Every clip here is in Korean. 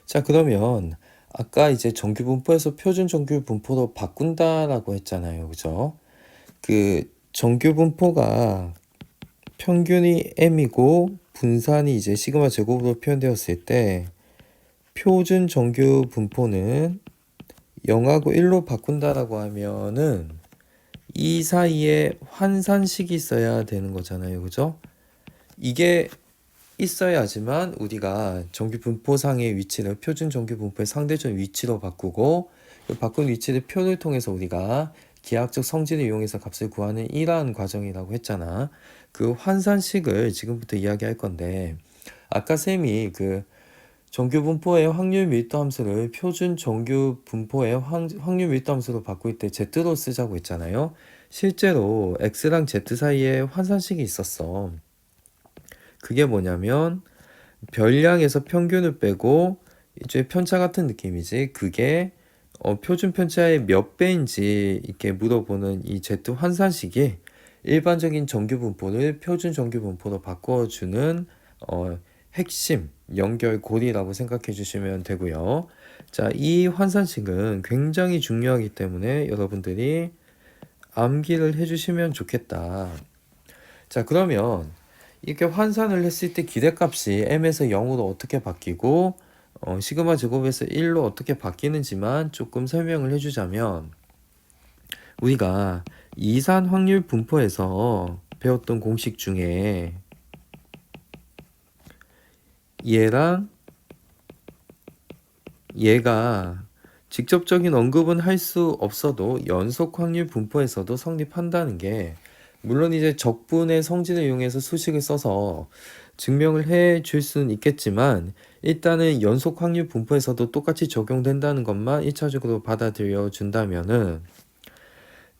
자, 그러면 아까 이제 정규 분포에서 표준 정규 분포로 바꾼다라고 했잖아요. 그죠? 그 정규 분포가 평균이 m이고 분산이 이제 시그마 제곱으로 표현되었을 때 표준 정규 분포는 0하고 1로 바꾼다라고 하면은 이 사이에 환산식이 있어야 되는 거잖아요. 그죠? 이게 있어야지만 우리가 정규 분포상의 위치를 표준 정규 분포의 상대적 위치로 바꾸고 그 바꾼 위치를 표를 통해서 우리가 기하학적 성질을 이용해서 값을 구하는 이러한 과정이라고 했잖아. 그 환산식을 지금부터 이야기할 건데 아까 쌤이 그 정규 분포의 확률 밀도 함수를 표준 정규 분포의 확률 밀도 함수로 바꿀 때 z로 쓰자고 했잖아요. 실제로 x랑 z 사이에 환산식이 있었어. 그게 뭐냐면 별량에서 평균을 빼고 이제 편차 같은 느낌이지. 그게 표준 편차의 몇 배인지 이렇게 물어보는 이 Z 환산식이 일반적인 정규 분포를 표준 정규 분포로 바꿔주는 핵심 연결고리라고 생각해 주시면 되고요. 자, 이 환산식은 굉장히 중요하기 때문에 여러분들이 암기를 해주시면 좋겠다. 자, 그러면 이렇게 환산을 했을 때 기대값이 m에서 0으로 어떻게 바뀌고 시그마 제곱에서 1로 어떻게 바뀌는지만 조금 설명을 해주자면 우리가 이산 확률 분포에서 배웠던 공식 중에 얘랑 얘가 직접적인 언급은 할 수 없어도 연속 확률 분포에서도 성립한다는 게 물론 이제 적분의 성질을 이용해서 수식을 써서 증명을 해 줄 수는 있겠지만 일단은 연속 확률 분포에서도 똑같이 적용된다는 것만 1차적으로 받아들여 준다면은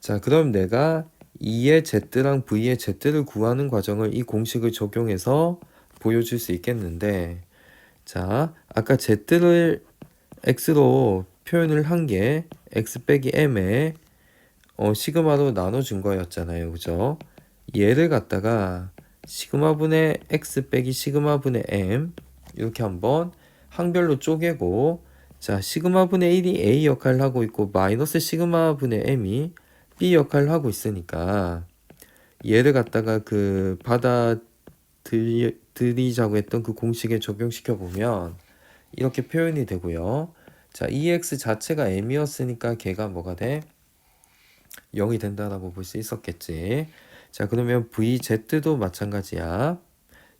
자, 그럼 내가 2의 z랑 v의 z를 구하는 과정을 이 공식을 적용해서 보여줄 수 있겠는데 자, 아까 z를 x로 표현을 한 게 x 빼기 m에 시그마로 나눠준 거였잖아요. 그죠? 얘를 갖다가 시그마분의 x 빼기 시그마분의 m 이렇게 한번 항별로 쪼개고 자, 시그마분의 1이 a 역할을 하고 있고 마이너스 시그마분의 m이 b 역할을 하고 있으니까 얘를 갖다가 그 받아들이자고 했던 그 공식에 적용시켜 보면 이렇게 표현이 되고요. 자, EX 자체가 M이었으니까 걔가 뭐가 돼? 0이 된다라고 볼 수 있었겠지. 자, 그러면 VZ도 마찬가지야.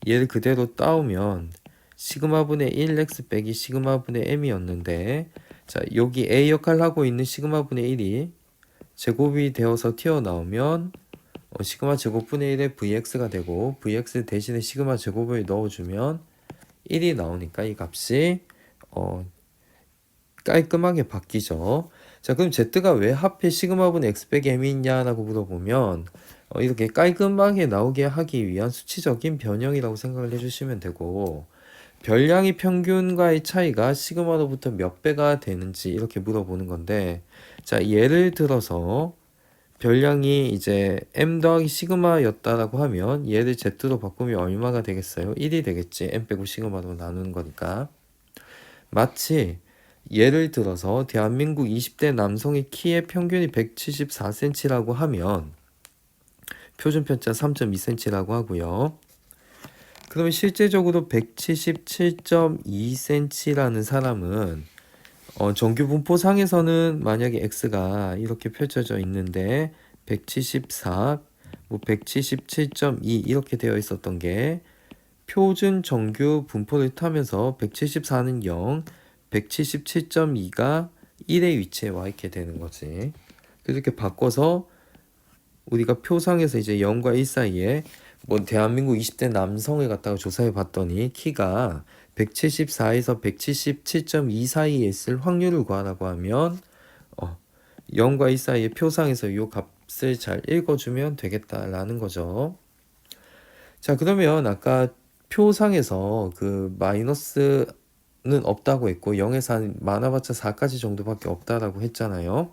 얘를 그대로 따오면 시그마분의 1x 빼기 시그마분의 m이었는데 자, 여기 A 역할을 하고 있는 시그마분의 1이 제곱이 되어서 튀어나오면 시그마 제곱분의 1의 vx가 되고 vx 대신에 시그마 제곱을 넣어주면 1이 나오니까 이 값이 깔끔하게 바뀌죠. 자, 그럼 z가 왜 하필 시그마분 x 빼기 m이 있냐라고 물어보면 이렇게 깔끔하게 나오게 하기 위한 수치적인 변형이라고 생각을 해주시면 되고 별량이 평균과의 차이가 시그마로부터 몇 배가 되는지 이렇게 물어보는 건데 자, 예를 들어서 별량이 이제 m 더하기 시그마였다라고 하면 얘를 z로 바꾸면 얼마가 되겠어요? 1이 되겠지. m 빼고 시그마로 나누는 거니까. 마치 예를 들어서 대한민국 20대 남성의 키의 평균이 174cm라고 하면 표준 편차 3.2cm라고 하고요. 그러면 실제적으로 177.2cm라는 사람은 정규 분포상에서는 만약에 x가 이렇게 펼쳐져 있는데 174, 뭐 177.2 이렇게 되어 있었던 게 표준 정규 분포를 타면서 174는 0, 177.2가 1의 위치에 와 있게 되는 거지. 그렇게 바꿔서 우리가 표상에서 이제 0과 1 사이에 뭐 대한민국 20대 남성을 갖다가 조사해 봤더니 키가 174에서 177.2 사이에 있을 확률을 구하라고 하면 0과 1 사이의 표상에서 이 값을 잘 읽어주면 되겠다라는 거죠. 자, 그러면 아까 표상에서 그 마이너스는 없다고 했고 0에서 한 많아봤자 4까지 정도밖에 없다라고 했잖아요.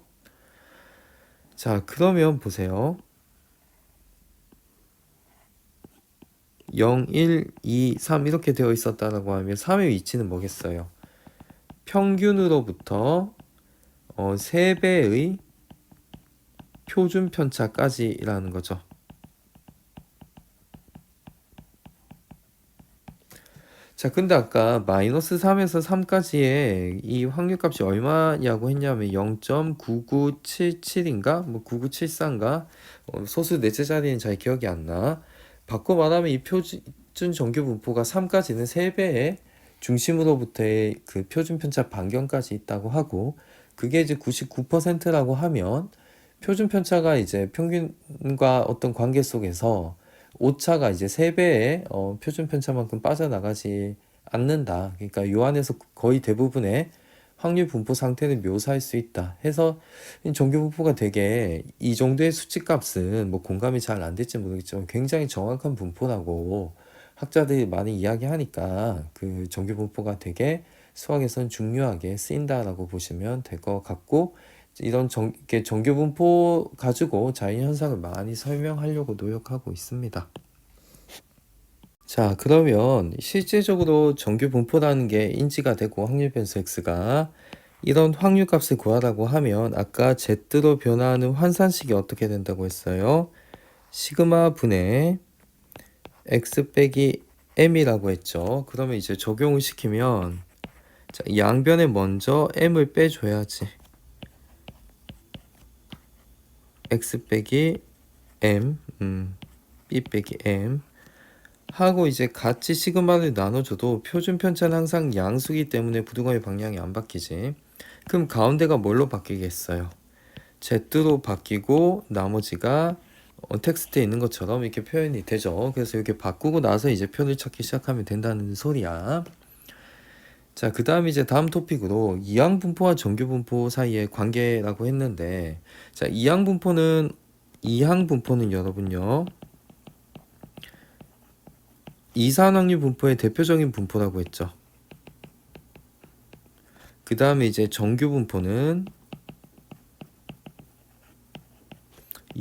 자, 그러면 보세요. 0, 1, 2, 3 이렇게 되어 있었다라고 하면 3의 위치는 뭐겠어요? 평균으로부터 3배의 표준 편차까지라는 거죠. 자, 근데 아까 마이너스 3에서 3까지의 이 확률값이 얼마냐고 했냐면 0.9977인가? 뭐 9974인가? 소수 넷째 자리는 잘 기억이 안 나. 바꿔 말하면 이 표준 정규 분포가 3까지는 3배의 중심으로부터의 그 표준 편차 반경까지 있다고 하고, 그게 이제 99%라고 하면 표준 편차가 이제 평균과 어떤 관계 속에서 오차가 이제 3배의 표준 편차만큼 빠져나가지 않는다. 그러니까 요 안에서 거의 대부분의 확률 분포 상태를 묘사할 수 있다 해서 정규 분포가 되게 이 정도의 수치값은 뭐 공감이 잘 안 될지 모르겠지만 굉장히 정확한 분포라고 학자들이 많이 이야기하니까 그 정규 분포가 되게 수학에서는 중요하게 쓰인다라고 보시면 될 것 같고, 이런 정규 분포 가지고 자연 현상을 많이 설명하려고 노력하고 있습니다. 자, 그러면 실제적으로 정규 분포라는 게 인지가 되고 확률 변수 x가 이런 확률 값을 구하라고 하면 아까 z로 변화하는 환산식이 어떻게 된다고 했어요? 시그마 분의 x 빼기 m이라고 했죠. 그러면 이제 적용을 시키면 자, 양변에 먼저 m을 빼줘야지. x 빼기 m, b 빼기 m 하고 이제 같이 시그마를 나눠줘도 표준 편차는 항상 양수기 때문에 부등호의 방향이 안 바뀌지. 그럼 가운데가 뭘로 바뀌겠어요? z로 바뀌고 나머지가 텍스트에 있는 것처럼 이렇게 표현이 되죠. 그래서 이렇게 바꾸고 나서 이제 표를 찾기 시작하면 된다는 소리야. 자, 그 다음 이제 다음 토픽으로 이항분포와 정규분포 사이의 관계라고 했는데, 자, 이항분포는 여러분요, 이산확률 분포의 대표적인 분포라고 했죠. 그 다음에 이제 정규분포는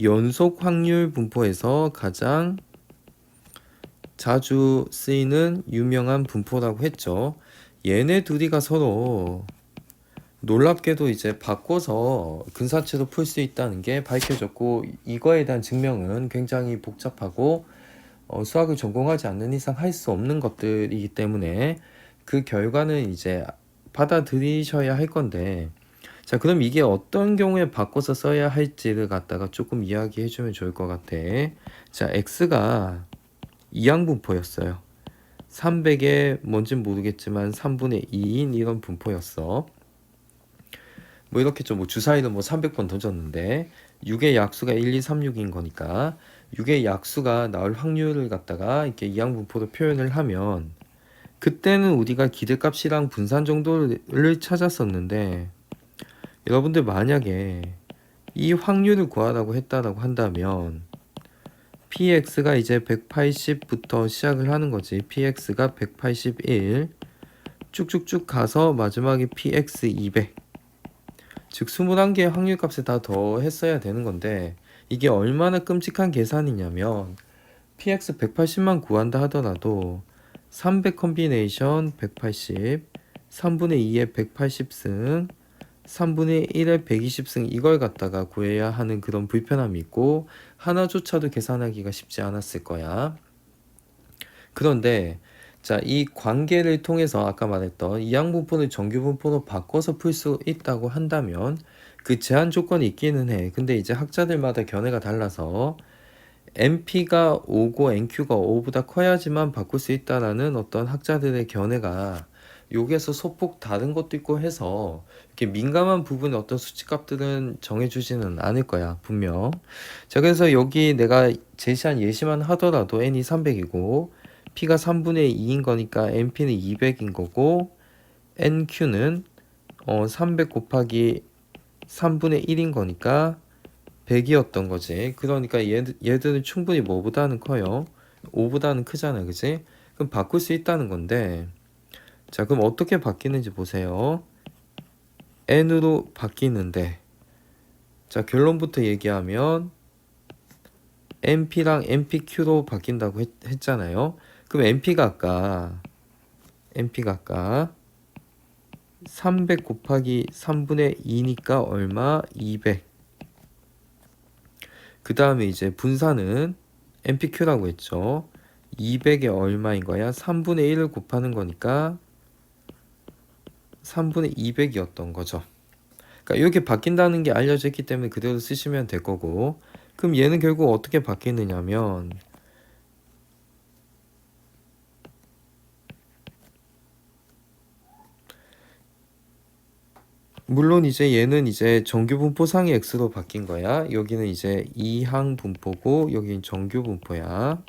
연속 확률 분포에서 가장 자주 쓰이는 유명한 분포라고 했죠. 얘네 둘이가 서로 놀랍게도 이제 바꿔서 근사치로 풀 수 있다는 게 밝혀졌고, 이거에 대한 증명은 굉장히 복잡하고 수학을 전공하지 않는 이상 할 수 없는 것들이기 때문에 그 결과는 이제 받아들이셔야 할 건데, 자, 그럼 이게 어떤 경우에 바꿔서 써야 할지를 갖다가 조금 이야기해 주면 좋을 것 같아. 자, x가 이항분포였어요. 300에 뭔진 모르겠지만 3분의 2인 이런 분포였어. 뭐 이렇게 좀 뭐 주사위는 뭐 300번 던졌는데 6의 약수가 1, 2, 3, 6인 거니까 6의 약수가 나올 확률을 갖다가 이렇게 이항분포로 표현을 하면, 그때는 우리가 기대값이랑 분산 정도를 찾았었는데, 여러분들 만약에 이 확률을 구하라고 했다라고 한다면 px가 이제 180부터 시작을 하는 거지. px가 181 쭉쭉쭉 가서 마지막에 px 200, 즉 21개의 확률값을 다 더했어야 되는 건데, 이게 얼마나 끔찍한 계산이냐면 px 180만 구한다 하더라도 300 컴비네이션 180, 3분의 2의 180승, 3분의 1의 120승 이걸 갖다가 구해야 하는 그런 불편함이 있고 하나조차도 계산하기가 쉽지 않았을 거야. 그런데 자, 이 관계를 통해서 아까 말했던 이항분포를 정규분포로 바꿔서 풀 수 있다고 한다면 그 제한 조건이 있기는 해. 근데 이제 학자들마다 견해가 달라서 NP가 5고 NQ가 5보다 커야지만 바꿀 수 있다라는 어떤 학자들의 견해가 여기에서 소폭 다른 것도 있고 해서 이렇게 민감한 부분의 어떤 수치값들은 정해주지는 않을 거야, 분명. 자, 그래서 여기 내가 제시한 예시만 하더라도 n이 300이고 p가 3분의 2인 거니까 np는 200인 거고 nq는 300 곱하기 3분의 1인 거니까 100이었던 거지. 그러니까 얘들은 충분히 뭐보다는 커요. 5보다는 크잖아, 그지? 그럼 바꿀 수 있다는 건데, 자, 그럼 어떻게 바뀌는지 보세요. n으로 바뀌는데, 자, 결론부터 얘기하면 np랑 npq로 바뀐다고 했잖아요. 그럼 np가 아까 300 곱하기 3분의 2니까 얼마? 200. 그 다음에 이제 분산은 MPQ라고 했죠. 200에 얼마인 거야? 3분의 1을 곱하는 거니까 3분의 200이었던 거죠. 그러니까 이렇게 바뀐다는 게 알려져 있기 때문에 그대로 쓰시면 될 거고, 그럼 얘는 결국 어떻게 바뀌느냐면 물론 이제 얘는 이제 정규 분포상의 x로 바뀐 거야. 여기는 이제 이항 분포고 여기는 정규 분포야.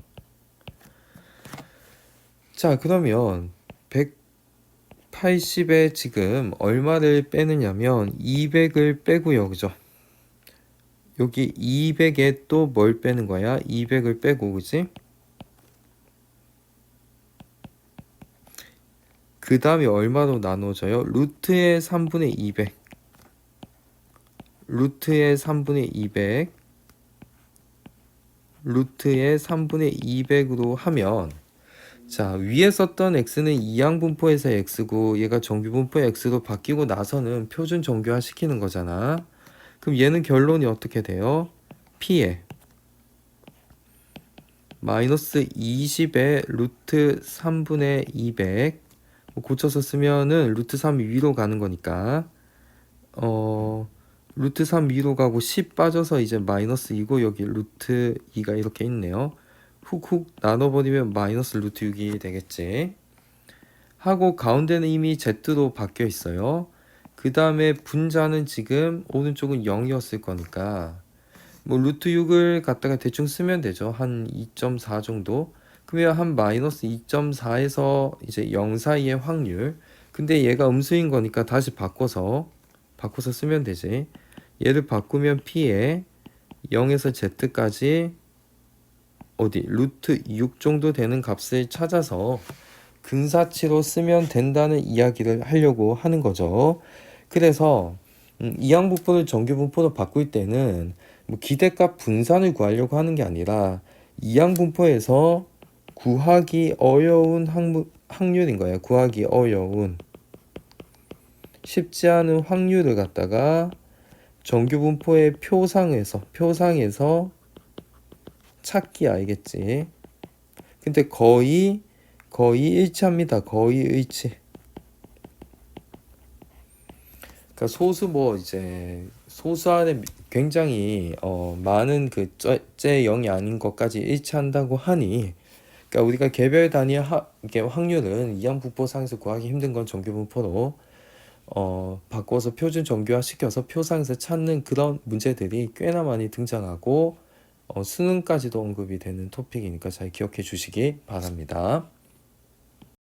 자, 그러면 180에 지금 얼마를 빼느냐면 200을 빼고요. 그죠? 여기 200에 또 뭘 빼는 거야? 200을 빼고, 그지? 그 다음에 얼마로 나눠져요? 루트의 3분의 200. 루트의 3분의 200. 루트의 3분의 200으로 하면, 자, 위에 썼던 x는 이항분포에서의 x고 얘가 정규분포의 x로 바뀌고 나서는 표준 정규화 시키는 거잖아. 그럼 얘는 결론이 어떻게 돼요? p에 마이너스 20에 루트 3분의 200 고쳐서 쓰면은 루트 3 위로 가는 거니까 루트 3 위로 가고 10 빠져서 이제 마이너스 2고 여기 루트 2가 이렇게 있네요. 훅훅 나눠버리면 마이너스 루트 6이 되겠지. 하고 가운데는 이미 z로 바뀌어 있어요. 그 다음에 분자는 지금 오른쪽은 0이었을 거니까 뭐 루트 6을 갖다가 대충 쓰면 되죠. 한 2.4 정도. 그러면 한 마이너스 2.4에서 이제 0 사이의 확률. 근데 얘가 음수인 거니까 다시 바꿔서 쓰면 되지. 얘를 바꾸면 p에 0에서 z까지 어디 루트 6 정도 되는 값을 찾아서 근사치로 쓰면 된다는 이야기를 하려고 하는 거죠. 그래서 이항분포를 정규분포로 바꿀 때는 뭐 기대값 분산을 구하려고 하는 게 아니라 이항분포에서 구하기 어려운 확률인 거예요. 구하기 어려운 쉽지 않은 확률을 갖다가 정규분포의 표상에서 찾기, 알겠지? 근데 거의 일치합니다. 거의 일치. 그러니까 소수 안에 굉장히 많은 그 째 0이 아닌 것까지 일치한다고 하니, 그러니까 우리가 개별 단위의 확률은 이항분포상에서 구하기 힘든 건 정규분포로 바꿔서 표준 정규화 시켜서 표상에서 찾는 그런 문제들이 꽤나 많이 등장하고 수능까지도 언급이 되는 토픽이니까 잘 기억해 주시기 바랍니다.